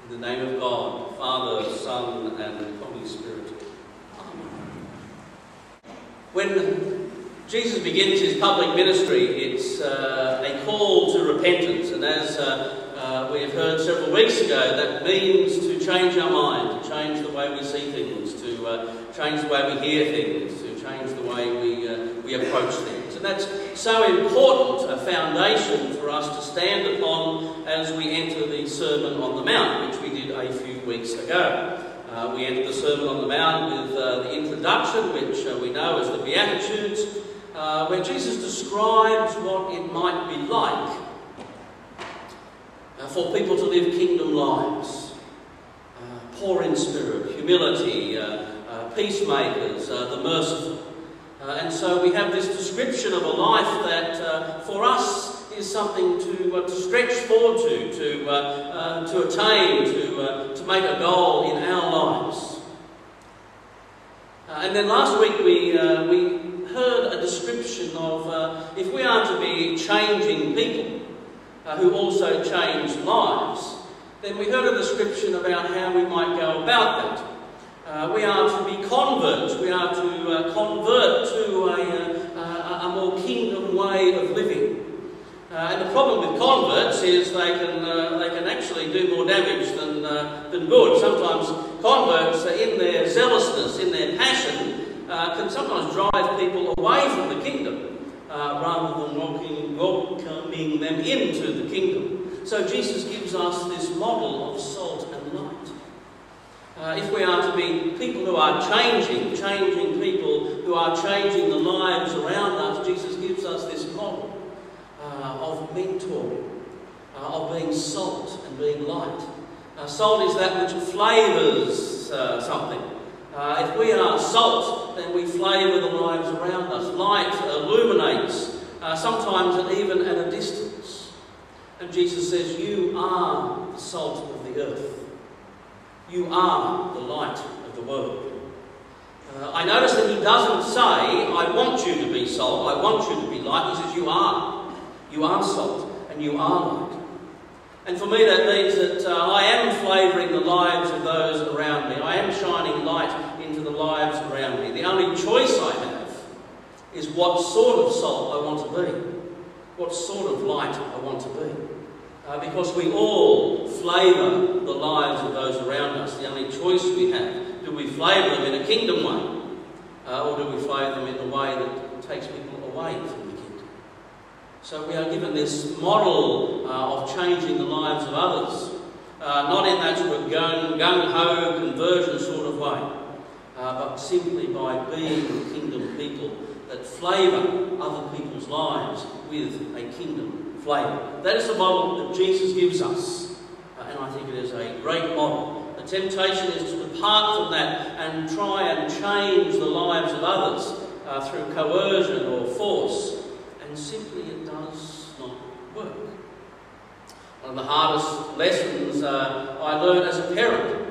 In the name of God, Father, Son, and Holy Spirit. Amen. When Jesus begins his public ministry, it's a call to repentance, and as we have heard several weeks ago, that means to change our mind, to change the way we see things, to change the way we hear things, to change the way we approach things. And that's so important, a foundation for us to stand upon as we enter the Sermon on the Mount, which we did a few weeks ago. We entered the Sermon on the Mount with the introduction, which we know as the Beatitudes, where Jesus describes what it might be like for people to live kingdom lives. Poor in spirit, humility, peacemakers, the merciful. And so we have this description of a life that for us is something to stretch forward to attain, to make a goal in our lives. And then last week we heard a description of if we are to be changing people who also change lives, then we heard a description about how we might go about that. We are to be converts. We are to convert to a more kingdom way of living. And the problem with converts is they can actually do more damage than good. Sometimes converts, in their zealousness, in their passion, can sometimes drive people away from the kingdom rather than welcoming them into the kingdom. So Jesus gives us this model of salt and light. If we are to be people who are changing people who are changing the lives around us, Jesus gives us this model of mentoring, of being salt and being light. Salt is that which flavours something. If we are salt, then we flavour the lives around us. Light illuminates, sometimes even at a distance. And Jesus says, you are the salt of the earth. You are the light of the world. I notice that he doesn't say, I want you to be salt, I want you to be light. He says, you are. You are salt and you are light. And for me that means that I am flavouring the lives of those around me. I am shining light into the lives around me. The only choice I have is what sort of salt I want to be. What sort of light I want to be. Because we all flavour the lives of those around us. The only choice we have, do we flavour them in a kingdom way? Or do we flavour them in a way that takes people away from the kingdom? So we are given this model of changing the lives of others. Not in that sort of gung-ho conversion sort of way. But simply by being kingdom people that flavour other people's lives with a kingdom flavour. That is the model that Jesus gives us, and I think it is a great model. The temptation is to depart from that and try and change the lives of others through coercion or force, and simply it does not work. One of the hardest lessons I learned as a parent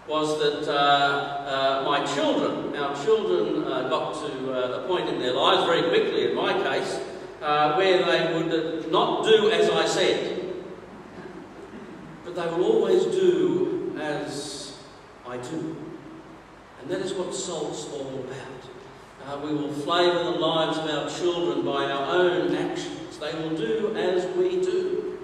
was that our children got to a point in their lives very quickly, in my case, where they would not do as I said, but they will always do as I do. And that is what salt's all about. We will flavour the lives of our children by our own actions. They will do as we do.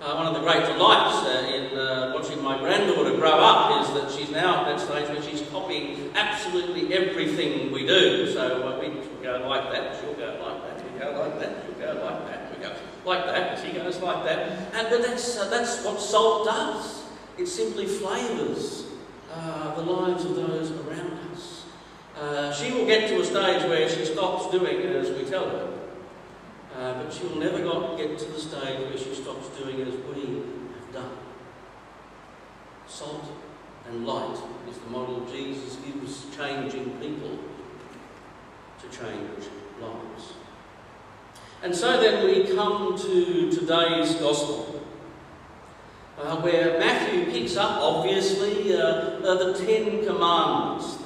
One of the great delights in watching my granddaughter grow up is that she's now at that stage where she's copying absolutely everything we do. So we go like that, she'll go like that. Go like that, you go like that, we go like that, she goes like that. But that's what salt does. It simply flavours the lives of those around us. She will get to a stage where she stops doing as we tell her. But she will never get to the stage where she stops doing as we have done. Salt and light is the model Jesus gives changing people to change lives. And so then we come to today's Gospel, where Matthew picks up, obviously, the Ten Commandments,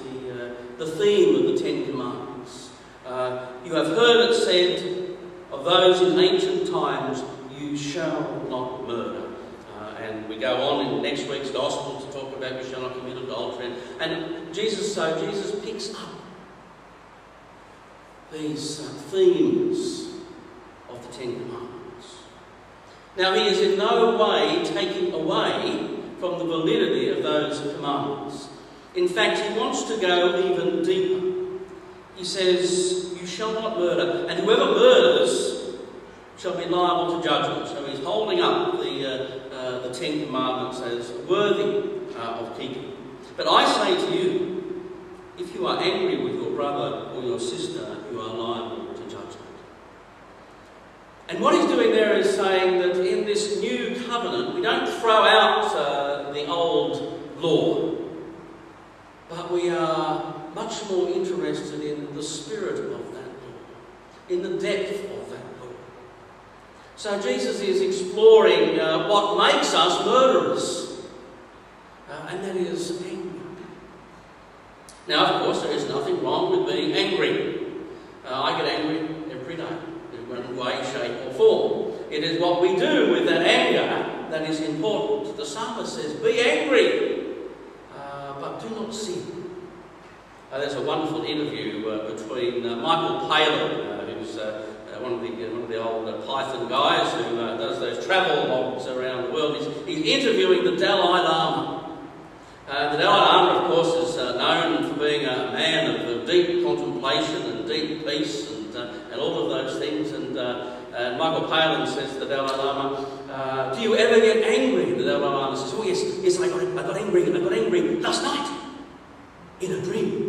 the theme of the Ten Commandments. You have heard it said of those in ancient times, you shall not murder. And we go on in next week's Gospel to talk about you shall not commit adultery. And Jesus picks up these themes of the Ten Commandments. Now, he is in no way taking away from the validity of those commandments. In fact, he wants to go even deeper. He says, you shall not murder, and whoever murders shall be liable to judgment. So he's holding up the Ten Commandments as worthy of keeping. But I say to you, if you are angry with your brother or your sister, you are liable to judgment. And what he's doing there is saying that in this new covenant, we don't throw out the old law, but we are much more interested in the spirit of that law, in the depth of that law. So Jesus is exploring what makes us murderers, and that is anger. Now, of course, there is nothing wrong with being angry. I get angry every day, in one way, shape or form. It is what we do with that anger that is important. The psalmist says, be angry, but do not sin. There's a wonderful interview between Michael Palin, who's one of the old Python guys who does those travel logs around the world. He's interviewing the Dalai Lama. The Dalai Lama, of course, is known for being a man of deep contemplation and deep peace and all of those things. And Michael Palin says to the Dalai Lama, do you ever get angry? The Dalai Lama says, oh yes, I got angry last night in a dream.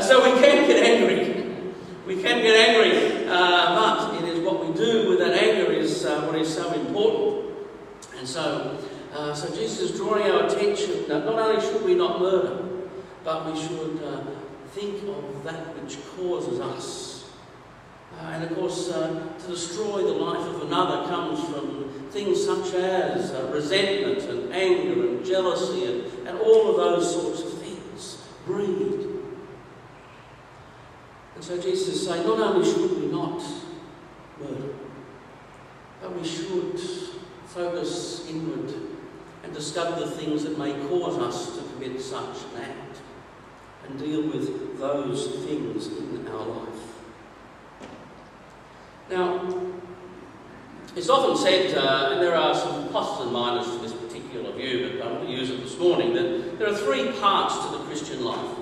So we can get angry. We can get angry, but it is what we do with that anger is what is so important. And so Jesus is drawing our attention that not only should we not murder, but we should think of that which causes us. And of course, to destroy the life of another comes from things such as resentment and anger and jealousy and all of those sorts of things. Greed. And so Jesus is saying, not only should we not murder, but we should focus inward and discover the things that may cause us to commit such an act and deal with those things in our life. Now, it's often said, and there are some pluses and minuses to this particular view, but I'm going to use it this morning, that there are three parts to the Christian life.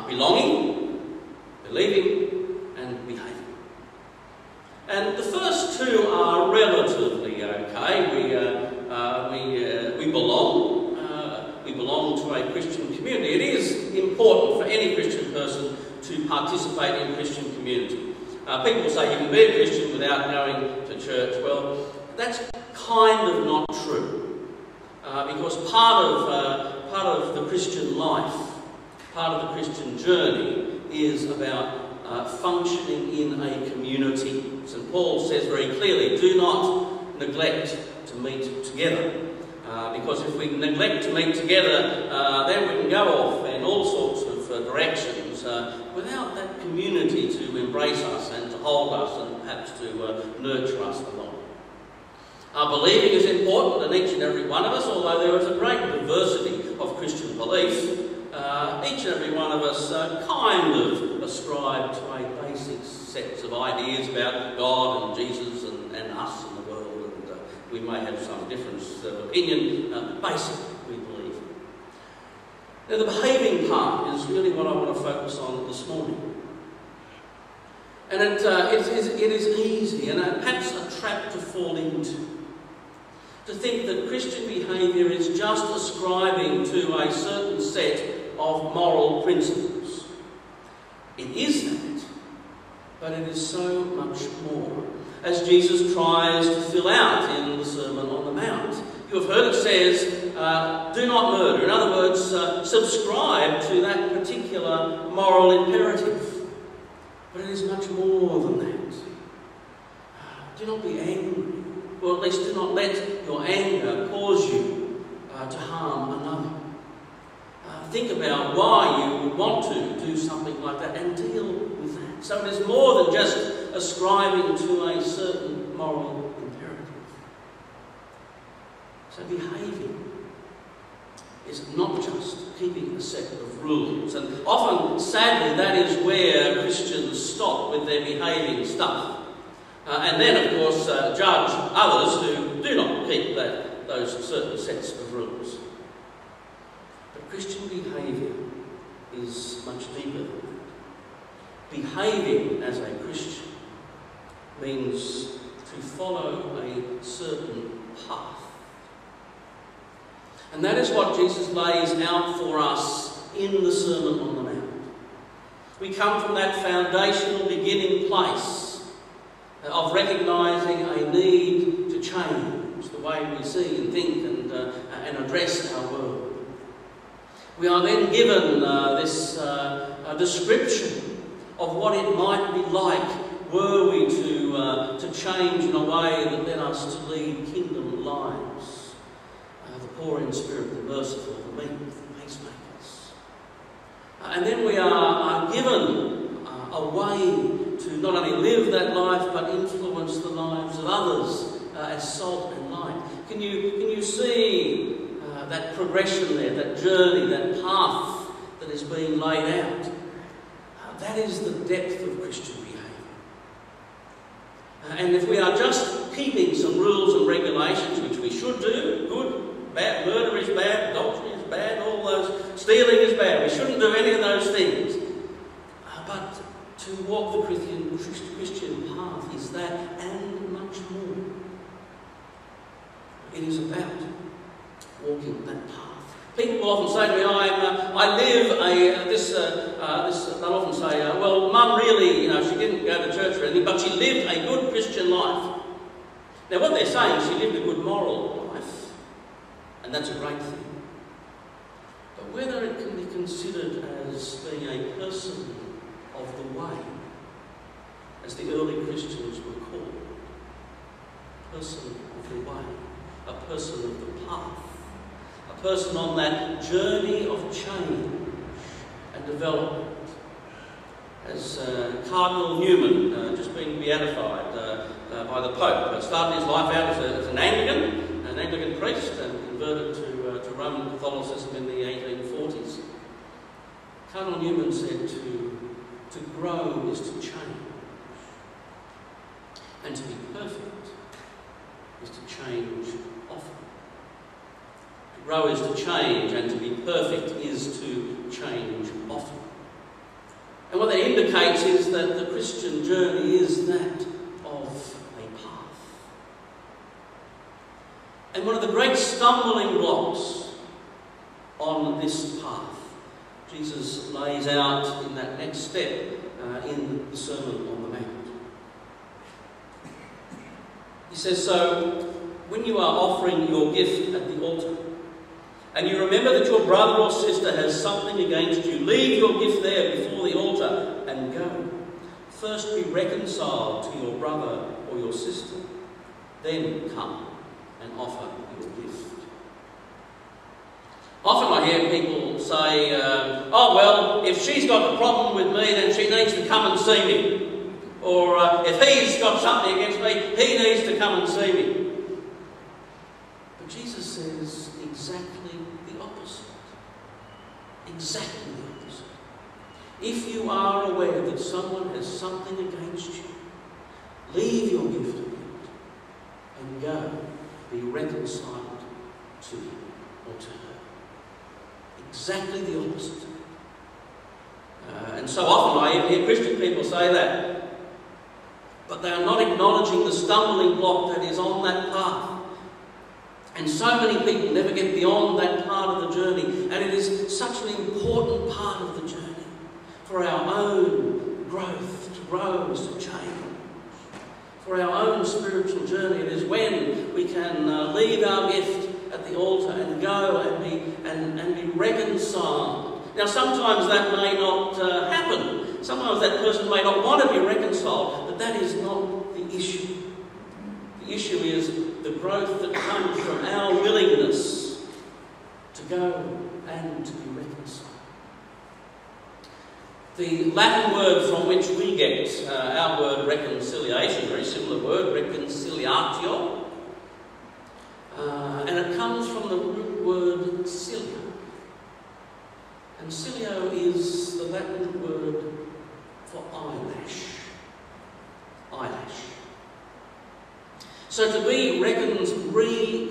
Belonging, believing, and behaving. And the first two are relatively okay. We belong. We belong to a Christian community. It is important for any Christian person to participate in Christian community. People say you can be a Christian without going to church. Well, that's kind of not true, because part of the Christian life, part of the Christian journey, is about functioning in a community. St. Paul says very clearly, do not neglect to meet together. Because if we neglect to meet together, then we can go off in all sorts of directions without that community to embrace us and to hold us and perhaps to nurture us along. Believing is important in each and every one of us, although there is a great diversity of Christian beliefs. Each and every one of us kind of ascribe to a basic sets of ideas about God and Jesus and us and the world, and we may have some difference of opinion, but basically we believe. Now the behaving part is really what I want to focus on this morning. And it is easy and perhaps a trap to fall into, to think that Christian behaviour is just ascribing to a certain set of moral principles. It is that, but it is so much more, as Jesus tries to fill out in the Sermon on the Mount. You have heard it says, do not murder. In other words, subscribe to that particular moral imperative. But it is much more than that. Do not be angry, or at least do not let your anger cause you to harm another. Think about why you would want to do something like that and deal with that. So it is more than just ascribing to a certain moral imperative. So behaving is not just keeping a set of rules. And often, sadly, that is where Christians stop with their behaving stuff. And then, of course, judge others who do not keep those certain sets of rules. But Christian behaviour is much deeper than that. Behaving as a Christian means to follow a certain path. And that is what Jesus lays out for us in the Sermon on the Mount. We come from that foundational beginning place of recognising a need to change the way we see and think and address our world. We are then given this description of what it might be like were we to change in a way that led us to lead kingdom lives. The poor in spirit, the merciful, the meek, the peacemakers. And then we are given a way to not only live that life but influence the lives of others as salt and light. Can you see that progression there, that journey, that path that is being laid out? That is the depth of Christian behaviour. And if we are just keeping some rules and regulations, which we should do, good, bad, murder is bad, adultery is bad, all those, stealing is bad. We shouldn't do any of those things. But to walk the Christian path is that and much more. It is about walking that path. People will often say to me, I live they'll often say, well, Mum really, she didn't go to church or anything, but she lived a good Christian life. Now what they're saying is she lived a good moral life. And that's a great thing. But whether it can be considered as being a person of the way, as the early Christians were called, person of the way, a person of the path, a person on that journey of change and development. As Cardinal Newman, just being beatified by the Pope, started his life out as an Anglican priest, and converted to Roman Catholicism in the 1840s. Cardinal Newman said to grow is to change, and to be perfect is to change often. To grow is to change, and to be perfect is to change often. And what that indicates is that the Christian journey is that of a path. And one of the great stumbling blocks on this path, Jesus lays out in that next step in the Sermon on the Mount. He says, so when you are offering your gift at the altar, and you remember that your brother or sister has something against you, leave your gift there before the altar and go. First be reconciled to your brother or your sister, then come and offer your gift. Often I hear people say, oh well, if she's got a problem with me, then she needs to come and see me. Or if he's got something against me, he needs to come and see me. But Jesus says exactly the opposite. Exactly the opposite. If you are aware that someone has something against you, leave your gift of guilt and go be reconciled to him or to her. Exactly the opposite. And so often I hear Christian people say that, but they are not acknowledging the stumbling block that is on that path. And so many people never get beyond that part of the journey, and it is such an important part of the journey for our own growth, to grow, to change. For our own spiritual journey, it is when we can leave our gift at the altar and go and be reconciled. Now sometimes that may not happen. Sometimes that person may not want to be reconciled, but that is not the issue. The issue is the growth that comes from our willingness to go and to be reconciled. The Latin word from which we get our word reconciliation, very similar word, reconciliatio, and it comes from the root word cilio. And cilio is the Latin word for eyelash. Eyelash. So to be reconcilio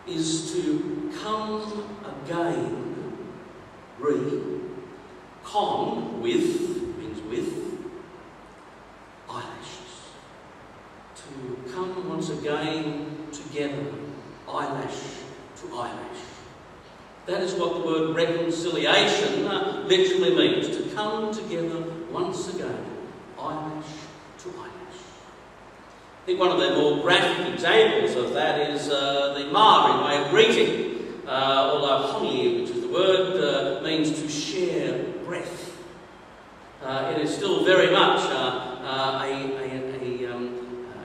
is to come again. Con, with, means with, eyelashes. To come once again together, eyelash to eyelash. That is what the word reconciliation literally means. To come together once again, eyelash to eyelash. I think one of the more graphic examples of that is the Maori way of greeting, although hongi, which is the word, means to share breath. It is still very much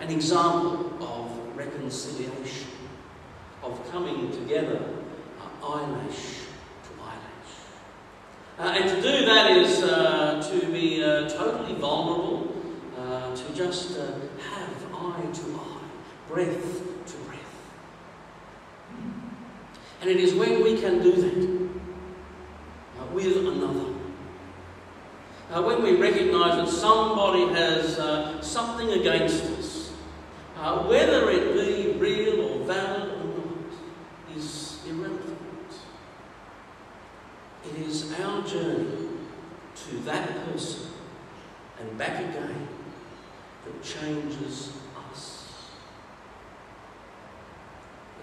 an example of reconciliation, of coming together, eyelash to eyelash. And to do that is to be totally vulnerable, to just have eye to eye, breath to breath. And it is when we can do that with another, when we recognise that somebody has something against us, whether it be real or valid or not, is irrelevant. It is our journey to that person and back again that changes us.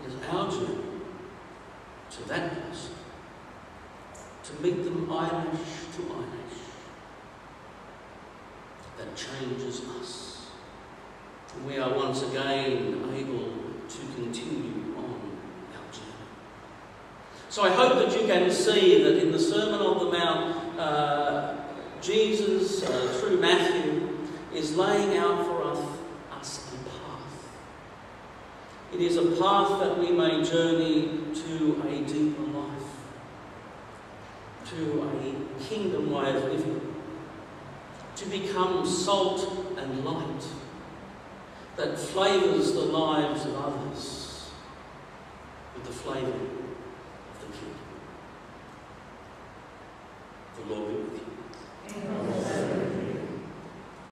It is our journey to that person, to meet them eyelash to eyelash, that changes us. And we are once again able to continue on our journey. So I hope that you can see that in the Sermon on the Mount, Jesus, through Matthew, is laying out for us a path. It is a path that we may journey to a deeper life, to a kingdom way of living, to become salt and light that flavours the lives of others with the flavouring